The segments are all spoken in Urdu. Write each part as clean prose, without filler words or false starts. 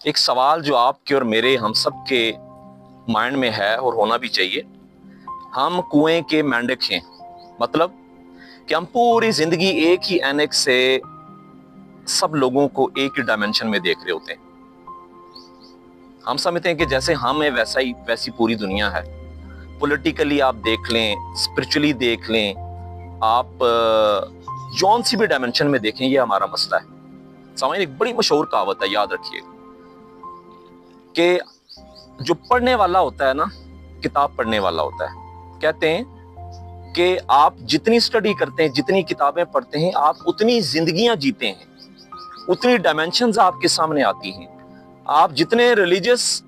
ایک سوال جو آپ کے اور میرے ہم سب کے مائنڈ میں ہے اور ہونا بھی چاہیے، ہم کنویں کے مینڈک ہیں، مطلب کہ ہم پوری زندگی ایک ہی اینک سے سب لوگوں کو ایک ہی ڈائمنشن میں دیکھ رہے ہوتے ہیں۔ ہم سمجھتے ہیں کہ جیسے ہم ہیں ویسی پوری دنیا ہے۔ پولیٹیکلی آپ دیکھ لیں، اسپرچولی دیکھ لیں، آپ جون سی بھی ڈائمنشن میں دیکھیں، یہ ہمارا مسئلہ ہے۔ سامعین، ایک بڑی مشہور کہاوت ہے، یاد رکھیے کہ جو پڑھنے والا ہوتا ہے نا، کتاب پڑھنے والا ہوتا ہے، کہتے ہیں کہ آپ جتنی سٹڈی کرتے ہیں، جتنی کتابیں پڑھتے ہیں، آپ اتنی زندگیاں جیتے ہیں، اتنی ڈائمنشنز آپ کے سامنے آتی ہیں۔ آپ جتنے ریلیجس،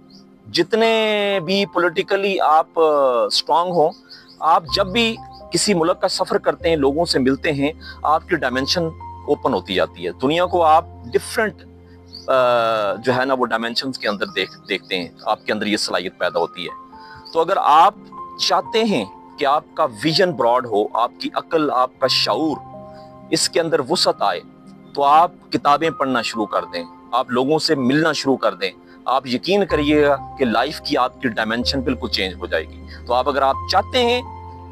جتنے بھی پولیٹیکلی آپ سٹرونگ ہوں، آپ جب بھی کسی ملک کا سفر کرتے ہیں، لوگوں سے ملتے ہیں، آپ کی ڈائمنشن اوپن ہوتی جاتی ہے۔ دنیا کو آپ ڈفرنٹ جو ہے نا وہ ڈائمنشنز کے اندر دیکھتے ہیں، آپ کے اندر یہ صلاحیت پیدا ہوتی ہے۔ تو اگر آپ چاہتے ہیں کہ آپ کا ویژن براڈ ہو، آپ کی عقل، آپ کا شعور اس کے اندر وسعت آئے، تو آپ کتابیں پڑھنا شروع کر دیں، آپ لوگوں سے ملنا شروع کر دیں۔ آپ یقین کریے گا کہ لائف کی آپ کی ڈائمنشن بالکل چینج ہو جائے گی۔ تو اگر آپ چاہتے ہیں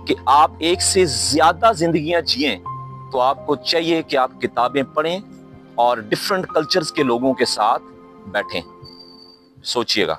کہ آپ ایک سے زیادہ زندگیاں جئیں، تو آپ کو چاہیے کہ آپ کتابیں پڑھیں اور ڈفرنٹ کلچرز کے لوگوں کے ساتھ بیٹھیں۔ سوچئے گا۔